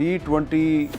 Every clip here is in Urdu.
T20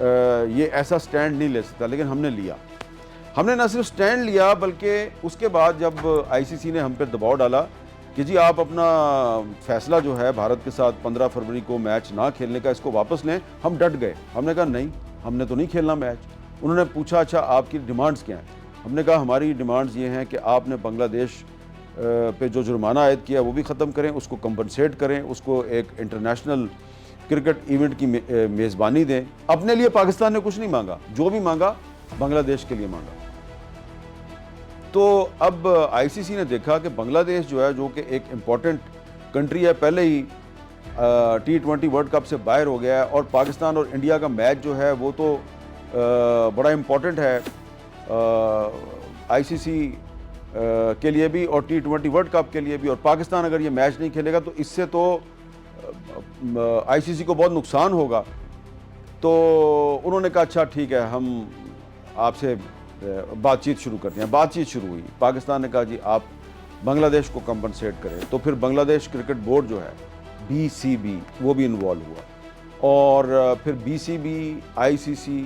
یہ ایسا سٹینڈ نہیں لے سکتا، لیکن ہم نے لیا. ہم نے نہ صرف سٹینڈ لیا بلکہ اس کے بعد جب آئی سی سی نے ہم پہ دباؤ ڈالا کہ جی آپ اپنا فیصلہ جو ہے بھارت کے ساتھ 15 فروری کو میچ نہ کھیلنے کا اس کو واپس لیں، ہم ڈٹ گئے. ہم نے کہا نہیں، ہم نے تو نہیں کھیلنا میچ. انہوں نے پوچھا اچھا آپ کی ڈیمانڈز کیا ہیں؟ ہم نے کہا ہماری ڈیمانڈز یہ ہیں کہ آپ نے بنگلہ دیش پہ جو جرمانہ عائد کیا وہ بھی ختم کریں، اس کو کمپنسیٹ کریں، اس کو ایک انٹرنیشنل کرکٹ ایونٹ کی میزبانی دیں. اپنے لیے پاکستان نے کچھ نہیں مانگا، جو بھی مانگا بنگلہ دیش کے لیے مانگا. تو اب آئی سی سی نے دیکھا کہ بنگلہ دیش جو ہے، جو کہ ایک امپورٹنٹ کنٹری ہے، پہلے ہی T20 ورلڈ کپ سے باہر ہو گیا ہے، اور پاکستان اور انڈیا کا میچ جو ہے وہ تو بڑا امپورٹنٹ ہے آئی سی سی کے لیے بھی اور T20 ورلڈ کپ کے لیے بھی. اور پاکستان اگر یہ میچ نہیں کھیلے گا تو اس سے تو آئی سی سی کو بہت نقصان ہوگا. تو انہوں نے کہا اچھا ٹھیک ہے، ہم آپ سے بات چیت شروع کرتے ہیں. بات چیت شروع ہوئی. پاکستان نے کہا جی آپ بنگلہ دیش کو کمپنسیٹ کریں. تو پھر بنگلہ دیش کرکٹ بورڈ جو ہے BCB وہ بھی انوالو ہوا، اور پھر BCB، ICC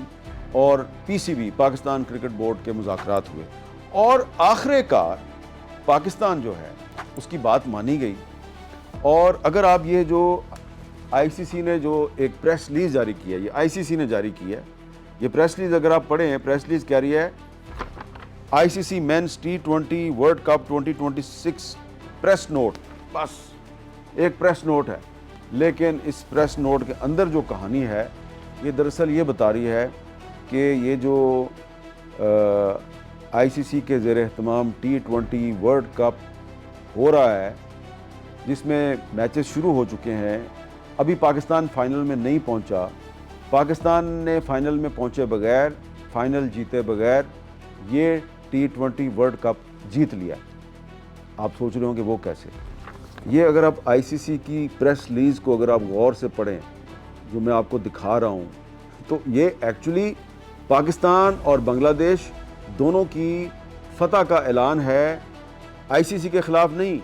اور PCB پاکستان کرکٹ بورڈ کے مذاکرات ہوئے، اور آخر کار پاکستان جو ہے اس کی بات مانی گئی. اور اگر آپ یہ جو آئی سی سی نے جو ایک پریس ریلیز جاری کی ہے، یہ آئی سی سی نے جاری کی ہے، یہ پریس ریلیز اگر آپ پڑھیں، پریس ریلیز کہہ رہی ہے I C C men's T20 world cup 2026 press note. بس ایک پریس نوٹ ہے، لیکن اس پریس نوٹ کے اندر جو کہانی ہے یہ دراصل یہ بتا رہی ہے کہ یہ جو آئی سی سی کے زیر اہتمام T20 ورلڈ کپ ہو رہا ہے، جس میں میچز شروع ہو چکے ہیں، ابھی پاکستان فائنل میں نہیں پہنچا. پاکستان نے فائنل میں پہنچے بغیر، فائنل جیتے بغیر یہ T20 ورلڈ کپ جیت لیا. آپ سوچ رہے ہوں کہ وہ کیسے؟ یہ اگر آپ آئی سی سی کی پریس ریلیز کو اگر آپ غور سے پڑھیں، جو میں آپ کو دکھا رہا ہوں، تو یہ ایکچولی پاکستان اور بنگلہ دیش دونوں کی فتح کا اعلان ہے، آئی سی سی کے خلاف نہیں.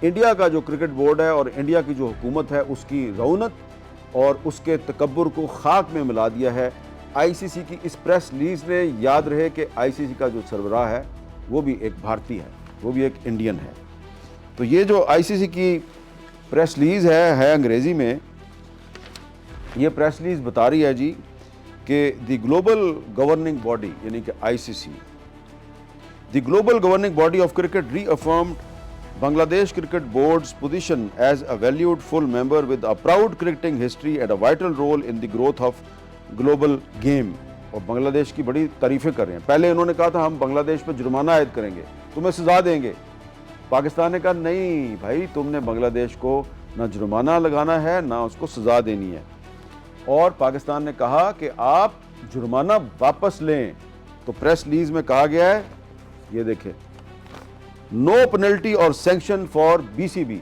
انڈیا کا جو کرکٹ بورڈ ہے اور انڈیا کی جو حکومت ہے اس کی رونق اور اس کے تکبر کو خاک میں ملا دیا ہے آئی سی سی کی اس پریس ریلیز نے. یاد رہے کہ آئی سی سی کا جو سربراہ ہے وہ بھی ایک بھارتی ہے، وہ بھی ایک انڈین ہے. تو یہ جو آئی سی سی کی پریس ریلیز ہے انگریزی میں. یہ پریس ریلیز بتا رہی ہے جی کہ دی گلوبل گورننگ باڈی، یعنی کہ I C C, the global governing body of cricket reaffirmed Bangladesh Cricket Board's position as a valued full member with a proud cricketing history and a vital role in the growth of global game. اور بنگلہ دیش کی بڑی تعریفیں کر رہے ہیں. پہلے انہوں نے کہا تھا ہم بنگلہ دیش پہ جرمانہ عائد کریں گے، تمہیں سزا دیں گے. پاکستان نے کہا نہیں بھائی، تم نے بنگلہ دیش کو نہ جرمانہ لگانا ہے نہ اس کو سزا دینی ہے. اور پاکستان نے کہا کہ آپ جرمانہ واپس لیں. تو پریس ریلیز میں کہا گیا ہے، یہ دیکھیں، نو پینلٹی اور سینکشن فار BCB،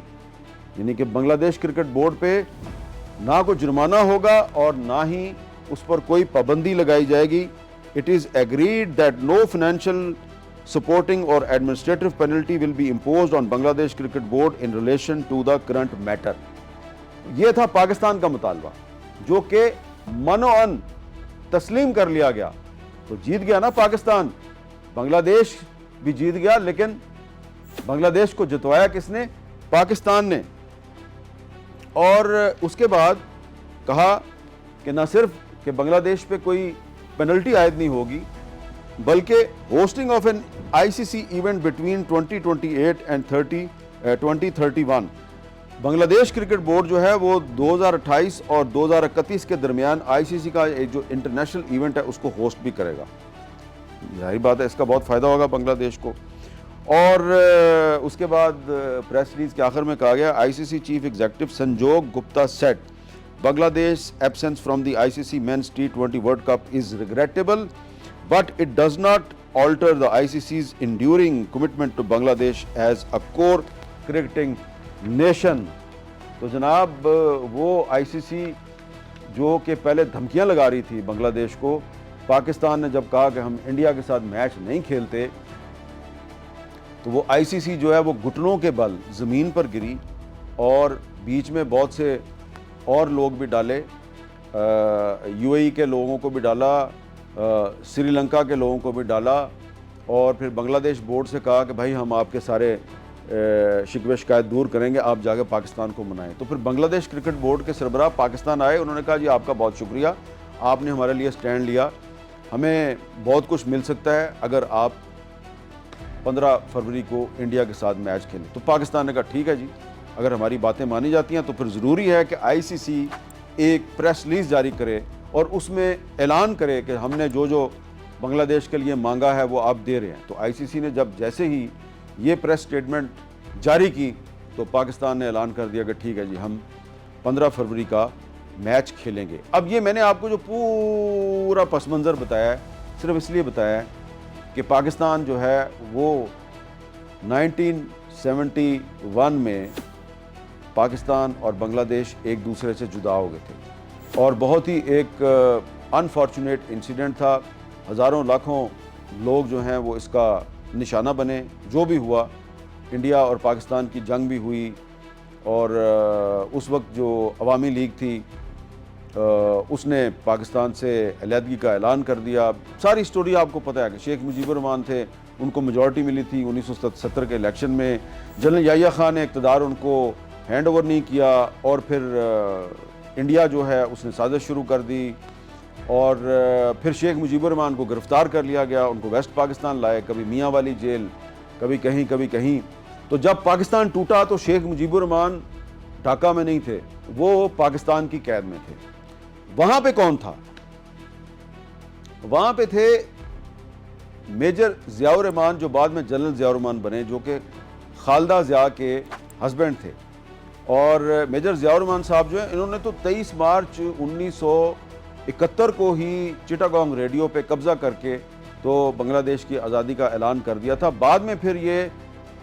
یعنی کہ بنگلہ دیش کرکٹ بورڈ پہ نہ کوئی جرمانہ ہوگا اور نہ ہی اس پر کوئی پابندی لگائی جائے گی. It is agreed that no financial sporting or administrative penalty will be imposed on Bangladesh cricket board in relation to the current matter. یہ تھا پاکستان کا مطالبہ، جو کہ من و ان تسلیم کر لیا گیا. تو جیت گیا نا پاکستان، بنگلہ دیش بھی جیت گیا، لیکن بنگلہ دیش کو جتوایا کس نے؟ پاکستان نے. اور اس کے بعد کہا کہ نہ صرف کہ بنگلہ دیش پہ کوئی پینلٹی عائد نہیں ہوگی، بلکہ hosting of an I C C event between 2028 and 2031. Bangladesh cricket board جو ہے وہ 2028 اور 2031 کے درمیان آئی سی سی کا جو انٹرنیشنل ایونٹ ہے اس کو ہوسٹ بھی کرے گا. ظاہر بات ہے اس کا بہت فائدہ ہوگا بنگلہ دیش کو. اور اس کے بعد پریس ریلیز کے آخر میں کہا گیا، I C C chief executive Sanjog Gupta said Bangladesh absence from the I C C men's T20 world cup is regrettable but it does not alter the I C C's enduring commitment to Bangladesh as a cover کرکٹنگ nation. تو جناب وہ آئی سی سی جو کہ پہلے دھمکیاں لگا رہی تھی بنگلہ دیش کو، پاکستان نے جب کہا کہ ہم انڈیا کے ساتھ میچ نہیں کھیلتے، تو وہ آئی سی سی جو ہے وہ گھٹنوں کے بل زمین پر گری اور بیچ میں بہت سے اور لوگ بھی ڈالے. UAE کے لوگوں کو بھی ڈالا، سری لنکا کے لوگوں کو بھی ڈالا، اور پھر بنگلہ دیش بورڈ سے کہا کہ بھائی ہم آپ کے سارے شکوے شکایت دور کریں گے، آپ جا کے پاکستان کو منائیں۔ تو پھر بنگلہ دیش کرکٹ بورڈ کے سربراہ پاکستان آئے، انہوں نے کہا جی آپ کا بہت شکریہ، آپ نے ہمارے لیے سٹینڈ لیا، ہمیں بہت کچھ مل سکتا ہے اگر آپ 15 فروری کو انڈیا کے ساتھ میچ کھیلیں۔ تو پاکستان نے کہا ٹھیک ہے جی، اگر ہماری باتیں مانی جاتی ہیں تو پھر ضروری ہے کہ ICC ایک پریس ریلیز جاری کرے اور اس میں اعلان کرے کہ ہم نے جو بنگلہ دیش کے لیے مانگا ہے وہ آپ دے رہے ہیں۔ تو ICC نے جب جیسے ہی یہ پریس سٹیٹمنٹ جاری کی تو پاکستان نے اعلان کر دیا کہ ٹھیک ہے جی، ہم 15 فروری کا میچ کھیلیں گے۔ اب یہ میں نے آپ کو جو پورا پس منظر بتایا ہے صرف اس لیے بتایا ہے کہ پاکستان جو ہے وہ 1971 میں پاکستان اور بنگلہ دیش ایک دوسرے سے جدا ہو گئے تھے، اور بہت ہی ایک انفارچونیٹ انسیڈنٹ تھا، ہزاروں لاکھوں لوگ جو ہیں وہ اس کا نشانہ بنے۔ جو بھی ہوا، انڈیا اور پاکستان کی جنگ بھی ہوئی، اور اس وقت جو عوامی لیگ تھی اس نے پاکستان سے علیحدگی کا اعلان کر دیا۔ ساری سٹوری آپ کو پتہ ہے کہ شیخ مجیب الرحمان تھے، ان کو میجورٹی ملی تھی 1970 کے الیکشن میں، جنرل یحییٰ خان نے اقتدار ان کو ہینڈ اوور نہیں کیا، اور پھر انڈیا جو ہے اس نے سازش شروع کر دی، اور پھر شیخ مجیب الرحمان کو گرفتار کر لیا گیا، ان کو ویسٹ پاکستان لائے، کبھی میاں والی جیل، کبھی کہیں۔ تو جب پاکستان ٹوٹا تو شیخ مجیب الرحمان ڈھاکہ میں نہیں تھے، وہ پاکستان کی قید میں تھے۔ وہاں پہ کون تھا؟ وہاں پہ تھے میجر ضیاء الرحمان، جو بعد میں جنرل ضیاء الرحمان بنے، جو کہ خالدہ ضیاء کے ہسبینڈ تھے۔ اور میجر ضیاء الرحمان صاحب جو ہیں، انہوں نے تو 23 مارچ 1971 کو ہی چٹاگانگ ریڈیو پہ قبضہ کر کے تو بنگلہ دیش کی آزادی کا اعلان کر دیا تھا۔ بعد میں پھر یہ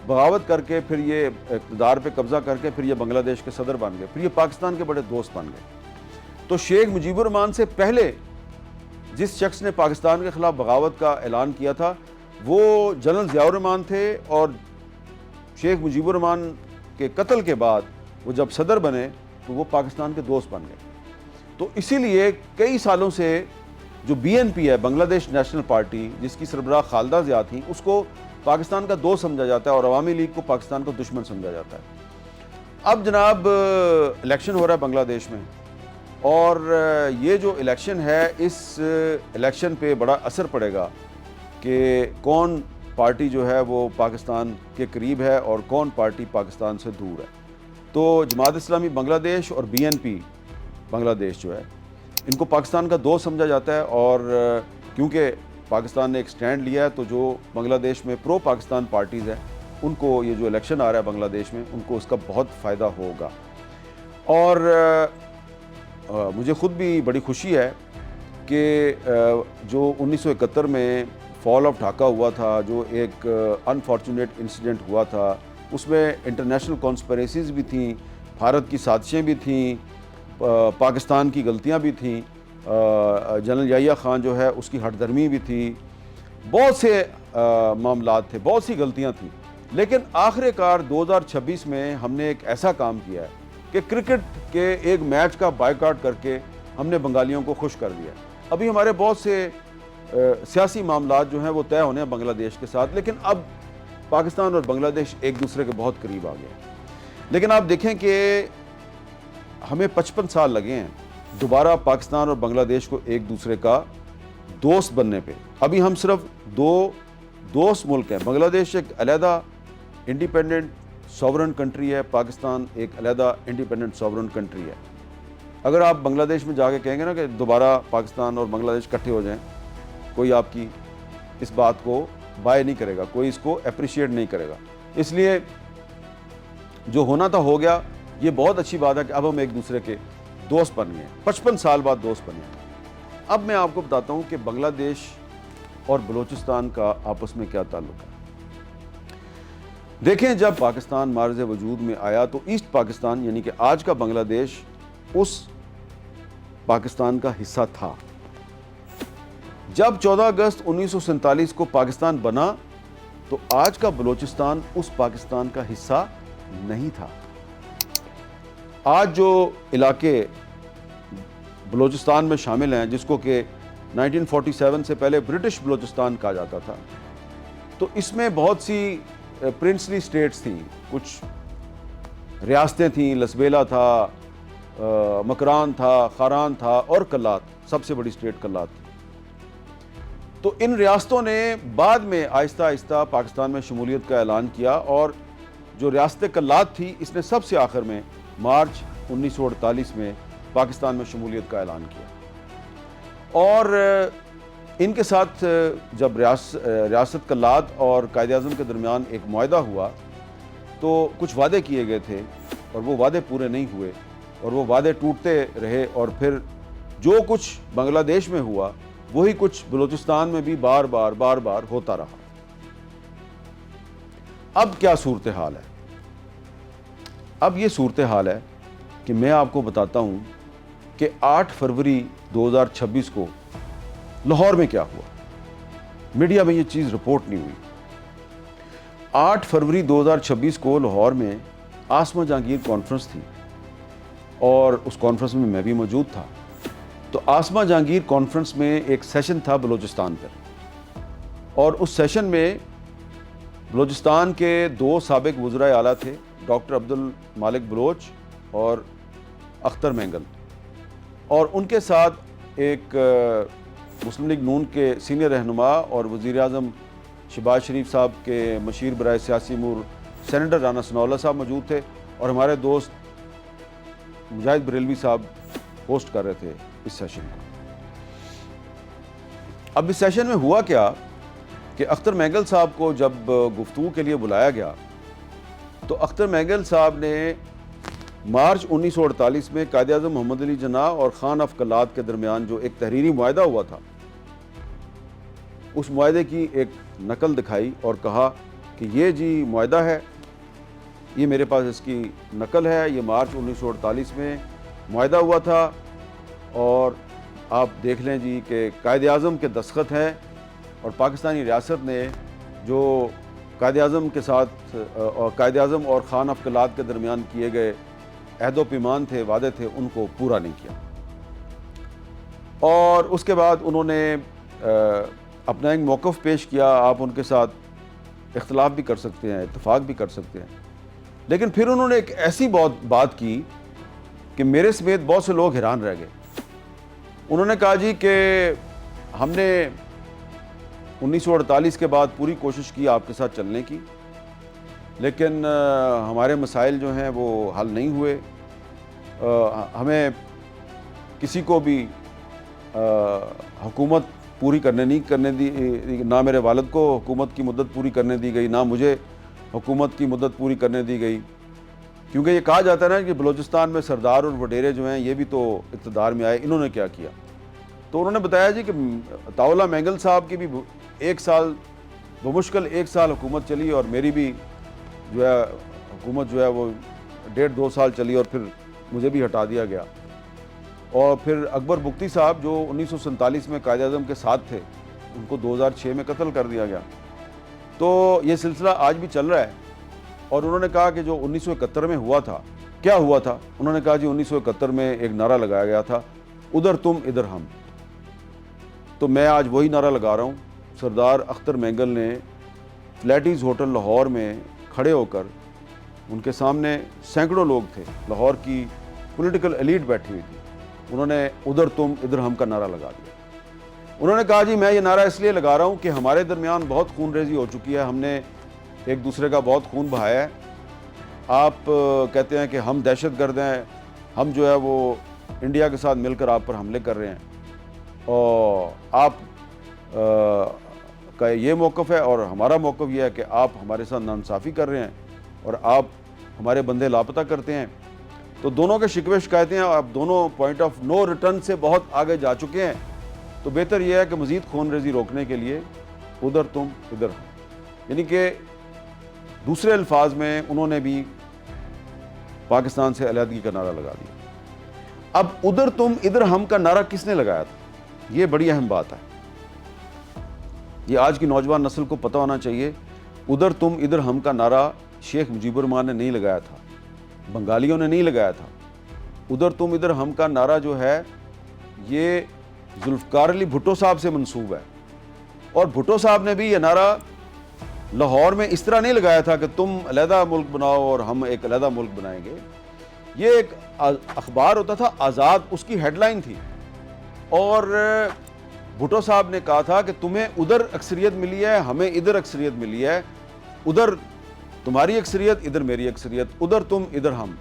بغاوت کر کے، پھر یہ اقتدار پہ قبضہ کر کے، پھر یہ بنگلہ دیش کے صدر بن گئے، پھر یہ پاکستان کے بڑے دوست بن گئے۔ تو شیخ مجیب الرحمان سے پہلے جس شخص نے پاکستان کے خلاف بغاوت کا اعلان کیا تھا وہ جنرل ضیاء الرحمان تھے، اور شیخ مجیب الرحمان کے قتل کے بعد وہ جب صدر بنے تو وہ پاکستان کے دوست بن گئے۔ تو اسی لیے کئی سالوں سے جو BNP ہے، بنگلہ دیش نیشنل پارٹی، جس کی سربراہ خالدہ ضیاء تھیں، اس کو پاکستان کا دوست سمجھا جاتا ہے، اور عوامی لیگ کو پاکستان کا دشمن سمجھا جاتا ہے۔ اب جناب الیکشن ہو رہا ہے بنگلہ دیش میں، اور یہ جو الیکشن ہے، اس الیکشن پہ بڑا اثر پڑے گا کہ کون پارٹی جو ہے وہ پاکستان کے قریب ہے اور کون پارٹی پاکستان سے دور ہے۔ تو جماعت اسلامی بنگلہ دیش اور BNP بنگلہ دیش جو ہے، ان کو پاکستان کا دوست سمجھا جاتا ہے، اور کیونکہ پاکستان نے ایک سٹینڈ لیا ہے تو جو بنگلہ دیش میں پرو پاکستان پارٹیز ہیں ان کو یہ جو الیکشن آ رہا ہے بنگلہ دیش میں، ان کو اس کا بہت فائدہ ہوگا۔ اور مجھے خود بھی بڑی خوشی ہے کہ جو 1971 میں فال آف ڈھاکہ ہوا تھا، جو ایک انفارچونیٹ انسیڈنٹ ہوا تھا، اس میں انٹرنیشنل کانسپریسیز بھی تھیں، بھارت کی سازشیں بھی تھیں، پاکستان کی غلطیاں بھی تھیں، جنرل یحییٰ خان جو ہے اس کی ہٹ درمی بھی تھی، بہت سے معاملات تھے، بہت سی غلطیاں تھیں، لیکن آخر کار 2026 میں ہم نے ایک ایسا کام کیا ہے کہ کرکٹ کے ایک میچ کا بائیکاٹ کر کے ہم نے بنگالیوں کو خوش کر دیا۔ ابھی ہمارے بہت سے سیاسی معاملات جو ہیں وہ طے ہونے ہیں بنگلہ دیش کے ساتھ، لیکن اب پاکستان اور بنگلہ دیش ایک دوسرے کے بہت قریب آ گئے۔ لیکن آپ دیکھیں کہ ہمیں 55 سال لگے ہیں دوبارہ پاکستان اور بنگلہ دیش کو ایک دوسرے کا دوست بننے پہ۔ ابھی ہم صرف 2 دوست ملک ہیں، بنگلہ دیش ایک علیحدہ انڈیپینڈنٹ سوورن کنٹری ہے، پاکستان ایک علیحدہ انڈیپینڈنٹ سوورن کنٹری ہے۔ اگر آپ بنگلہ دیش میں جا کے کہیں گے نا کہ دوبارہ پاکستان اور بنگلہ دیش اکٹھے ہو جائیں، کوئی آپ کی اس بات کو بائی نہیں کرے گا، کوئی اس کو اپریشیٹ نہیں کرے گا۔ اس لیے جو ہونا تھا ہو گیا، یہ بہت اچھی بات ہے کہ اب ہم ایک دوسرے کے دوست بن گئے ہیں، 55 سال بعد دوست بنے ہیں۔ اب میں آپ کو بتاتا ہوں کہ بنگلہ دیش اور بلوچستان کا آپس میں کیا تعلق ہے۔ دیکھیں، جب پاکستان معرض وجود میں آیا تو ایسٹ پاکستان یعنی کہ آج کا بنگلہ دیش اس پاکستان کا حصہ تھا۔ جب 14 اگست 1947 کو پاکستان بنا تو آج کا بلوچستان اس پاکستان کا حصہ نہیں تھا۔ آج جو علاقے بلوچستان میں شامل ہیں، جس کو کہ 1947 سے پہلے برٹش بلوچستان کہا جاتا تھا، تو اس میں بہت سی پرنسلی سٹیٹس تھیں، کچھ ریاستیں تھیں، لسبیلا تھا، مکران تھا، خاران تھا اور کلات، سب سے بڑی سٹیٹ کلات تھی۔ تو ان ریاستوں نے بعد میں آہستہ آہستہ پاکستان میں شمولیت کا اعلان کیا، اور جو ریاست کلات تھی اس نے سب سے آخر میں مارچ 1948 میں پاکستان میں شمولیت کا اعلان کیا۔ اور ان کے ساتھ جب ریاست کلات اور قائد اعظم کے درمیان ایک معاہدہ ہوا تو کچھ وعدے کیے گئے تھے اور وہ وعدے پورے نہیں ہوئے، اور وہ وعدے ٹوٹتے رہے، اور پھر جو کچھ بنگلہ دیش میں ہوا وہی کچھ بلوچستان میں بھی بار بار ہوتا رہا۔ اب کیا صورتحال ہے؟ اب یہ صورتحال ہے کہ میں آپ کو بتاتا ہوں کہ 8 فروری 2026 کو لاہور میں کیا ہوا۔ میڈیا میں یہ چیز رپورٹ نہیں ہوئی۔ 8 فروری 2026 کو لاہور میں آسما جہانگیر کانفرنس تھی، اور اس کانفرنس میں بھی موجود تھا۔ تو آسما جہانگیر کانفرنس میں ایک سیشن تھا بلوچستان پر، اور اس سیشن میں بلوچستان کے 2 سابق وزرائے اعلیٰ تھے، ڈاکٹر عبد المالک بلوچ اور اختر مینگل، اور ان کے ساتھ ایک مسلم لیگ نون کے سینئر رہنما اور وزیر اعظم شہباز شریف صاحب کے مشیر برائے سیاسی امور سینیٹر رانا ثناء اللہ صاحب موجود تھے، اور ہمارے دوست مجاہد بریلوی صاحب ہوسٹ کر رہے تھے اس سیشن کو۔ اب اس سیشن میں ہوا کیا کہ اختر مینگل صاحب کو جب گفتگو کے لیے بلایا گیا تو اختر مینگل صاحب نے مارچ 1948 میں قائد اعظم محمد علی جناح اور خان آف کلات کے درمیان جو ایک تحریری معاہدہ ہوا تھا، اس معاہدے کی ایک نقل دکھائی اور کہا کہ یہ جی معاہدہ ہے، یہ میرے پاس اس کی نقل ہے، یہ مارچ 1948 میں معاہدہ ہوا تھا، اور آپ دیکھ لیں جی کہ قائد اعظم کے دستخط ہیں، اور پاکستانی ریاست نے جو قائد اعظم کے ساتھ اور قائد اعظم اور خان آف کلات کے درمیان کیے گئے عہد و پیمان تھے، وعدے تھے، ان کو پورا نہیں کیا۔ اور اس کے بعد انہوں نے اپنا ایک موقف پیش کیا۔ آپ ان کے ساتھ اختلاف بھی کر سکتے ہیں، اتفاق بھی کر سکتے ہیں، لیکن پھر انہوں نے ایک ایسی بات کی کہ میرے سمیت بہت سے لوگ حیران رہ گئے۔ انہوں نے کہا جی کہ ہم نے 1948 کے بعد پوری کوشش کی آپ کے ساتھ چلنے کی، لیکن ہمارے مسائل جو ہیں وہ حل نہیں ہوئے، ہمیں کسی کو بھی حکومت پوری نہیں کرنے دی، نہ میرے والد کو حکومت کی مدت پوری کرنے دی گئی، نہ مجھے حکومت کی مدت پوری کرنے دی گئی، کیونکہ یہ کہا جاتا ہے نا کہ بلوچستان میں سردار اور وڈیرے جو ہیں یہ بھی تو اقتدار میں آئے، انہوں نے کیا کیا؟ تو انہوں نے بتایا جی کہ طاولہ مینگل صاحب کی بھی 1 سال بمشکل 1 سال حکومت چلی، اور میری بھی جو ہے حکومت جو ہے وہ 1.5-2 سال چلی، اور پھر مجھے بھی ہٹا دیا گیا۔ اور پھر اکبر بگٹی صاحب جو 1947 میں قائد اعظم کے ساتھ تھے، ان کو 2006 میں قتل کر دیا گیا۔ تو یہ سلسلہ آج بھی چل رہا ہے۔ اور انہوں نے کہا کہ جو 1971 میں ہوا تھا، کیا ہوا تھا؟ انہوں نے کہا جی 1971 میں ایک نعرہ لگایا گیا تھا، ادھر تم ادھر ہم۔ تو میں آج وہی نعرہ لگا رہا ہوں۔ سردار اختر مینگل نے فلیٹیز ہوٹل لاہور میں کھڑے ہو کر، ان کے سامنے سینکڑوں لوگ تھے، لاہور کی پولیٹیکل ایلیٹ بیٹھی ہوئی تھی، انہوں نے ادھر تم ادھر ہم کا نعرہ لگا دیا۔ انہوں نے کہا جی میں یہ نعرہ اس لیے لگا رہا ہوں کہ ہمارے درمیان بہت خون ریزی ہو چکی ہے، ہم نے ایک دوسرے کا بہت خون بہایا ہے۔ آپ کہتے ہیں کہ ہم دہشت گرد ہیں، ہم جو ہے وہ انڈیا کے ساتھ مل کر آپ پر حملے کر رہے ہیں، اور آپ کا یہ موقف ہے، اور ہمارا موقف یہ ہے کہ آپ ہمارے ساتھ ناانصافی کر رہے ہیں اور آپ ہمارے بندے لاپتہ کرتے ہیں۔ تو دونوں کے شکوے شکایتیں ہیں، آپ دونوں پوائنٹ آف نو ریٹرن سے بہت آگے جا چکے ہیں۔ تو بہتر یہ ہے کہ مزید خون ریزی روکنے کے لیے ادھر تم ادھر ہم، یعنی کہ دوسرے الفاظ میں انہوں نے بھی پاکستان سے علیحدگی کا نعرہ لگا دیا۔ اب ادھر تم ادھر ہم کا نعرہ کس نے لگایا تھا؟ یہ بڑی اہم بات ہے، یہ آج کی نوجوان نسل کو پتہ ہونا چاہیے۔ ادھر تم ادھر ہم کا نعرہ شیخ مجیب الرحمان نے نہیں لگایا تھا، بنگالیوں نے نہیں لگایا تھا۔ ادھر تم ادھر ہم کا نعرہ جو ہے یہ ذوالفقار علی بھٹو صاحب سے منسوب ہے، اور بھٹو صاحب نے بھی یہ نعرہ لاہور میں اس طرح نہیں لگایا تھا کہ تم علیحدہ ملک بناؤ اور ہم ایک علیحدہ ملک بنائیں گے. یہ ایک اخبار ہوتا تھا آزاد، اس کی ہیڈ لائن تھی، اور بھٹو صاحب نے کہا تھا کہ تمہیں ادھر اکثریت ملی ہے، ہمیں ادھر اکثریت ملی ہے، ادھر تمہاری اکثریت، ادھر میری اکثریت، ادھر تم ادھر ہم.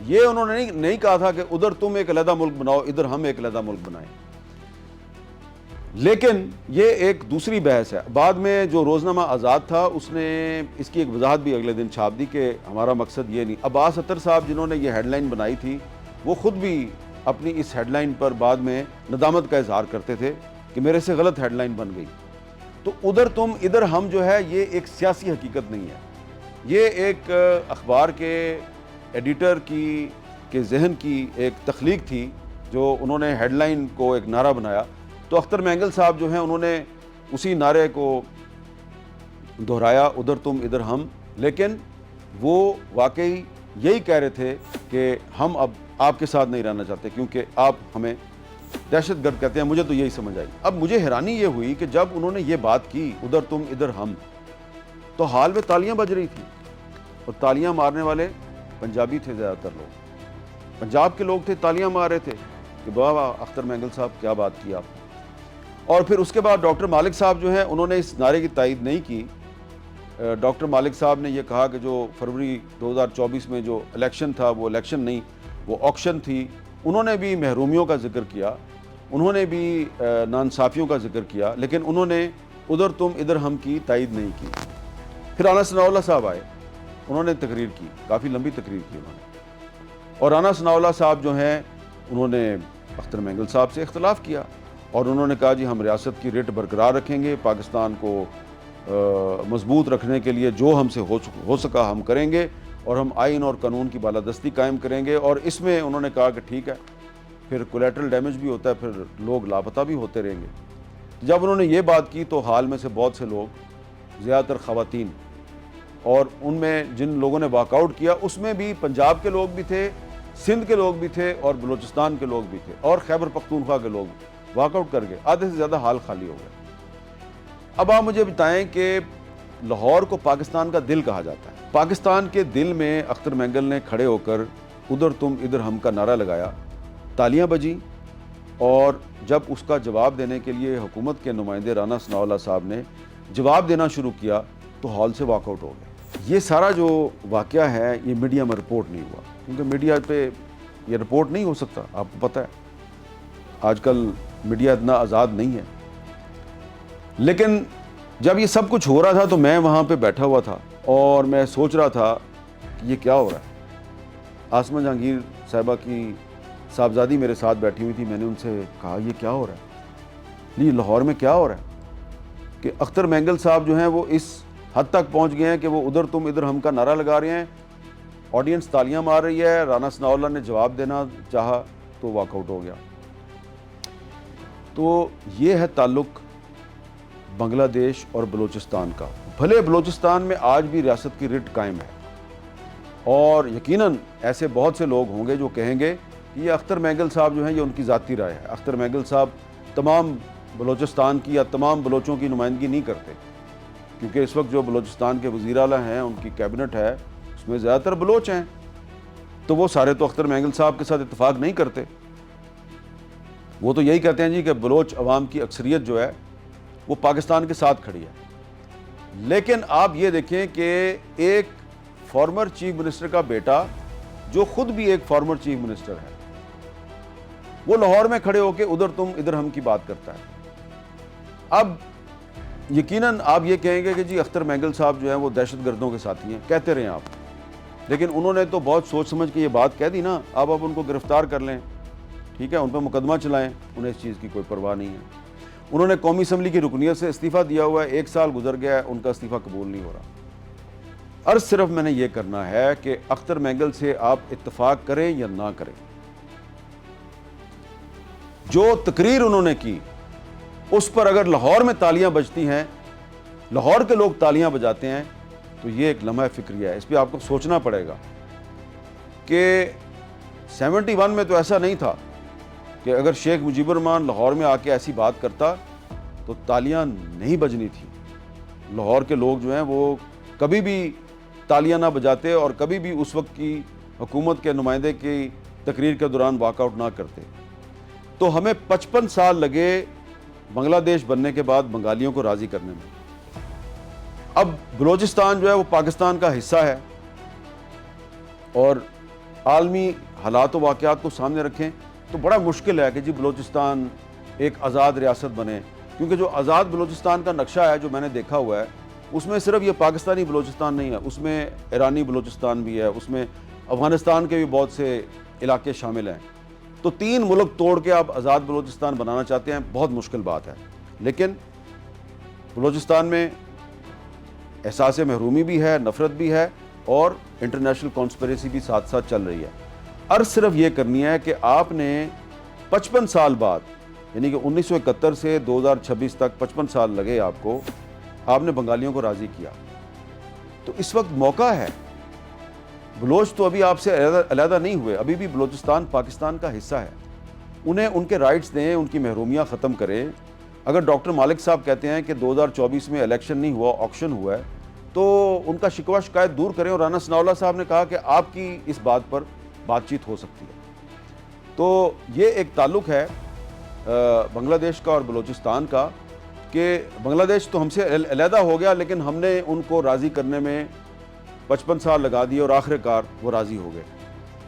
یہ انہوں نے نہیں کہا تھا کہ ادھر تم ایک علیحدہ ملک بناؤ، ادھر ہم ایک علیحدہ ملک بنائیں. لیکن یہ ایک دوسری بحث ہے. بعد میں جو روزنامہ آزاد تھا اس نے اس کی ایک وضاحت بھی اگلے دن چھاپ دی کہ ہمارا مقصد یہ نہیں. عباس اطہر صاحب جنہوں نے یہ ہیڈ لائن بنائی تھی، وہ خود بھی اپنی اس ہیڈ لائن پر بعد میں ندامت کا اظہار کرتے تھے کہ میرے سے غلط ہیڈ لائن بن گئی. تو ادھر تم ادھر ہم جو ہے یہ ایک سیاسی حقیقت نہیں ہے، یہ ایک اخبار کے ایڈیٹر کے ذہن کی ایک تخلیق تھی جو انہوں نے ہیڈ لائن کو ایک نعرہ بنایا. تو اختر مینگل صاحب جو ہیں انہوں نے اسی نعرے کو دہرایا، ادھر تم ادھر ہم. لیکن وہ واقعی یہی کہہ رہے تھے کہ ہم اب آپ کے ساتھ نہیں رہنا چاہتے کیونکہ آپ ہمیں دہشت گرد کہتے ہیں. مجھے تو یہی سمجھ آئی. اب مجھے حیرانی یہ ہوئی کہ جب انہوں نے یہ بات کی ادھر تم ادھر ہم، تو حال میں تالیاں بج رہی تھیں، اور تالیاں مارنے والے پنجابی تھے، زیادہ تر لوگ پنجاب کے لوگ تھے، تالیاں مار رہے تھے کہ واہ واہ اختر مینگل صاحب کیا بات کی آپ نے. اور پھر اس کے بعد ڈاکٹر مالک صاحب جو ہیں انہوں نے اس نعرے کی تائید نہیں کی. ڈاکٹر مالک صاحب نے یہ کہا کہ جو فروری 2024 میں جو الیکشن تھا وہ الیکشن نہیں، وہ آکشن تھی. انہوں نے بھی محرومیوں کا ذکر کیا، انہوں نے بھی ناانصافیوں کا ذکر کیا، لیکن انہوں نے ادھر تم ادھر ہم کی تائید نہیں کی. پھر رانا ثناء اللہ صاحب آئے، انہوں نے تقریر کی، کافی لمبی تقریر کی انہوں نے. اور رانا ثناء اللہ صاحب جو ہیں انہوں نے اختر مینگل صاحب سے اختلاف کیا، اور انہوں نے کہا جی ہم ریاست کی ریٹ برقرار رکھیں گے، پاکستان کو مضبوط رکھنے کے لیے جو ہم سے ہو سکا ہم کریں گے، اور ہم آئین اور قانون کی بالادستی قائم کریں گے. اور اس میں انہوں نے کہا کہ ٹھیک ہے، پھر کولیٹرل ڈیمیج بھی ہوتا ہے، پھر لوگ لاپتہ بھی ہوتے رہیں گے. جب انہوں نے یہ بات کی تو حال میں سے بہت سے لوگ، زیادہ تر خواتین، اور ان میں جن لوگوں نے واک آؤٹ کیا اس میں بھی پنجاب کے لوگ بھی تھے، سندھ کے لوگ بھی تھے، اور بلوچستان کے لوگ بھی تھے، اور خیبر پختونخوا کے لوگ بھی واک آؤٹ کر گئے. آدھے سے زیادہ حال خالی ہو گئے. اب آپ مجھے بتائیں کہ لاہور کو پاکستان کا دل کہا جاتا ہے. پاکستان کے دل میں اختر مینگل نے کھڑے ہو کر ادھر تم ادھر ہم کا نعرہ لگایا، تالیاں بجیں، اور جب اس کا جواب دینے کے لیے حکومت کے نمائندے رانا ثناء اللہ صاحب نے جواب دینا شروع کیا تو ہال سے واک آؤٹ ہو گیا. یہ سارا جو واقعہ ہے یہ میڈیا میں رپورٹ نہیں ہوا، کیونکہ میڈیا پہ یہ رپورٹ نہیں ہو سکتا. آپ کو پتہ ہے آج کل میڈیا اتنا آزاد نہیں ہے. لیکن جب یہ سب کچھ ہو رہا تھا تو میں وہاں پہ بیٹھا ہوا تھا اور میں سوچ رہا تھا کہ یہ کیا ہو رہا ہے. آسمہ جہانگیر صاحبہ کی صاحبزادی میرے ساتھ بیٹھی ہوئی تھی. میں نے ان سے کہا یہ کیا ہو رہا ہے، یہ لاہور میں کیا ہو رہا ہے کہ اختر مینگل صاحب جو ہیں وہ اس حد تک پہنچ گئے ہیں کہ وہ ادھر تم ادھر ہم کا نعرہ لگا رہے ہیں، آڈینس تالیاں مار رہی ہے. رانا ثناء اللہ نے جواب دینا چاہا تو واک آؤٹ ہو گیا. تو یہ ہے تعلق بنگلہ دیش اور بلوچستان کا. بھلے بلوچستان میں آج بھی ریاست کی رٹ قائم ہے، اور یقیناً ایسے بہت سے لوگ ہوں گے جو کہیں گے کہ یہ اختر مینگل صاحب جو ہیں یہ ان کی ذاتی رائے ہے. اختر مینگل صاحب تمام بلوچستان کی یا تمام بلوچوں کی نمائندگی نہیں کرتے، کیونکہ اس وقت جو بلوچستان کے وزیر اعلیٰ ہیں، ان کی کیبنٹ ہے، اس میں زیادہ تر بلوچ ہیں. تو وہ سارے تو اختر مینگل صاحب کے ساتھ اتفاق نہیں کرتے. وہ تو یہی کہتے ہیں جی کہ بلوچ عوام کی اکثریت جو ہے وہ پاکستان کے ساتھ کھڑی ہے. لیکن آپ یہ دیکھیں کہ ایک فارمر چیف منسٹر کا بیٹا جو خود بھی ایک فارمر چیف منسٹر ہے، وہ لاہور میں کھڑے ہو کے ادھر تم ادھر ہم کی بات کرتا ہے. اب یقیناً آپ یہ کہیں گے کہ جی اختر مینگل صاحب جو ہیں وہ دہشت گردوں کے ساتھی ہیں. کہتے رہیں آپ، لیکن انہوں نے تو بہت سوچ سمجھ کے یہ بات کہہ دی نا. اب ان کو گرفتار کر لیں، ٹھیک ہے، ان پہ مقدمہ چلائیں، انہیں اس چیز کی کوئی پرواہ نہیں ہے. انہوں نے قومی اسمبلی کی رکنیت سے استعفیٰ دیا ہوا ہے، 1 سال گزر گیا ہے، ان کا استعفیٰ قبول نہیں ہو رہا. عرض صرف میں نے یہ کرنا ہے کہ اختر مینگل سے آپ اتفاق کریں یا نہ کریں، جو تقریر انہوں نے کی اس پر اگر لاہور میں تالیاں بجتی ہیں، لاہور کے لوگ تالیاں بجاتے ہیں، تو یہ ایک لمحہ فکریہ ہے. اس پہ آپ کو سوچنا پڑے گا کہ 71 میں تو ایسا نہیں تھا کہ اگر شیخ مجیب الرحمان لاہور میں آ کے ایسی بات کرتا تو تالیاں نہیں بجنی تھی. لاہور کے لوگ جو ہیں وہ کبھی بھی تالیاں نہ بجاتے اور کبھی بھی اس وقت کی حکومت کے نمائندے کی تقریر کے دوران واک آؤٹ نہ کرتے. تو ہمیں 55 سال لگے بنگلہ دیش بننے کے بعد بنگالیوں کو راضی کرنے میں. اب بلوچستان جو ہے وہ پاکستان کا حصہ ہے اور عالمی حالات و واقعات کو سامنے رکھیں تو بڑا مشکل ہے کہ جی بلوچستان ایک آزاد ریاست بنے، کیونکہ جو آزاد بلوچستان کا نقشہ ہے جو میں نے دیکھا ہوا ہے اس میں صرف یہ پاکستانی بلوچستان نہیں ہے، اس میں ایرانی بلوچستان بھی ہے، اس میں افغانستان کے بھی بہت سے علاقے شامل ہیں. تو 3 ملک توڑ کے آپ آزاد بلوچستان بنانا چاہتے ہیں، بہت مشکل بات ہے. لیکن بلوچستان میں احساس محرومی بھی ہے، نفرت بھی ہے اور انٹرنیشنل کانسپریسی بھی ساتھ ساتھ چل رہی ہے. عرض صرف یہ کرنی ہے کہ آپ نے 55 سال بعد، یعنی کہ 1971 سے 2026 تک 55 سال لگے آپ کو، آپ نے بنگالیوں کو راضی کیا. تو اس وقت موقع ہے. بلوچ تو ابھی آپ سے علیحدہ نہیں ہوئے، ابھی بھی بلوچستان پاکستان کا حصہ ہے. انہیں ان کے رائٹس دیں، ان کی محرومیاں ختم کریں. اگر ڈاکٹر مالک صاحب کہتے ہیں کہ 2024 میں الیکشن نہیں ہوا، آکشن ہوا ہے، تو ان کا شکوہ شکایت دور کریں. اور رانا ثناءاللہ صاحب نے کہا کہ آپ کی اس بات پر بات چیت ہو سکتی ہے. تو یہ ایک تعلق ہے بنگلہ دیش کا اور بلوچستان کا کہ بنگلہ دیش تو ہم سے علیحدہ ہو گیا لیکن ہم نے ان کو راضی کرنے میں 55 سال لگا دیے اور آخر کار وہ راضی ہو گئے.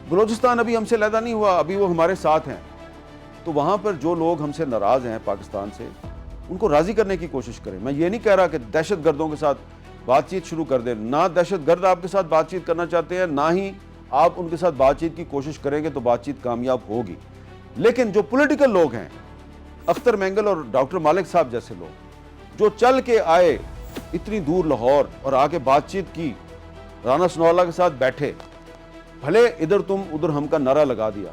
بلوچستان ابھی ہم سے علیحدہ نہیں ہوا، ابھی وہ ہمارے ساتھ ہیں. تو وہاں پر جو لوگ ہم سے ناراض ہیں پاکستان سے، ان کو راضی کرنے کی کوشش کریں. میں یہ نہیں کہہ رہا کہ دہشت گردوں کے ساتھ بات چیت شروع کر دیں، نہ دہشت گرد آپ کے ساتھ بات چیت کرنا چاہتے ہیں، نہ ہی آپ ان کے ساتھ بات چیت کی کوشش کریں گے تو بات چیت کامیاب ہوگی. لیکن جو پولیٹیکل لوگ ہیں، اختر مینگل اور ڈاکٹر مالک صاحب جیسے لوگ جو چل کے آئے اتنی دور لاہور اور آ کے بات چیت کی، رانا ثناءاللہ کے ساتھ بیٹھے، بھلے ادھر تم ادھر ہم کا نعرہ لگا دیا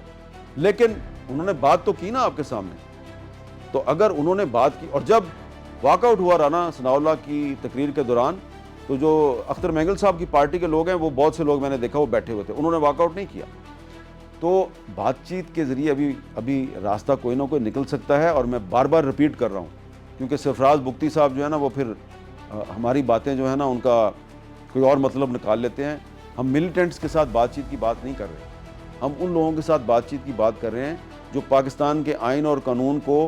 لیکن انہوں نے بات تو کی نا آپ کے سامنے. تو اگر انہوں نے بات کی اور جب واک آؤٹ ہوا رانا ثناءاللہ کی تقریر کے دوران، تو جو اختر مینگل صاحب کی پارٹی کے لوگ ہیں وہ بہت سے لوگ میں نے دیکھا وہ بیٹھے ہوئے تھے، انہوں نے واک آؤٹ نہیں کیا. تو بات چیت کے ذریعے ابھی راستہ کوئی نہ کوئی نکل سکتا ہے. اور میں بار بار رپیٹ کر رہا ہوں کیونکہ سرفراز بگٹی صاحب جو ہے نا وہ پھر ہماری باتیں جو ہے نا ان کا کوئی اور مطلب نکال لیتے ہیں. ہم ملیٹنٹس کے ساتھ بات چیت کی بات نہیں کر رہے، ہم ان لوگوں کے ساتھ بات چیت کی بات کر رہے ہیں جو پاکستان کے آئین اور قانون کو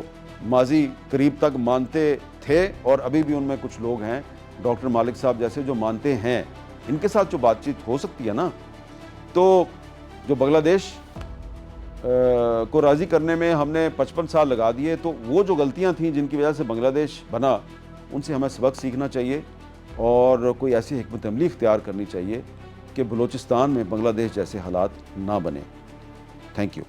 ماضی قریب تک مانتے تھے اور ابھی بھی ان میں کچھ لوگ ہیں ڈاکٹر مالک صاحب جیسے جو مانتے ہیں. ان کے ساتھ جو بات چیت ہو سکتی ہے نا، تو جو بنگلہ دیش کو راضی کرنے میں ہم نے 55 سال لگا دیے، تو وہ جو غلطیاں تھیں جن کی وجہ سے بنگلہ دیش بنا، ان سے ہمیں سبق سیکھنا چاہیے اور کوئی ایسی حکمت عملی اختیار کرنی چاہیے کہ بلوچستان میں بنگلہ دیش جیسے حالات نہ بنے. Thank you.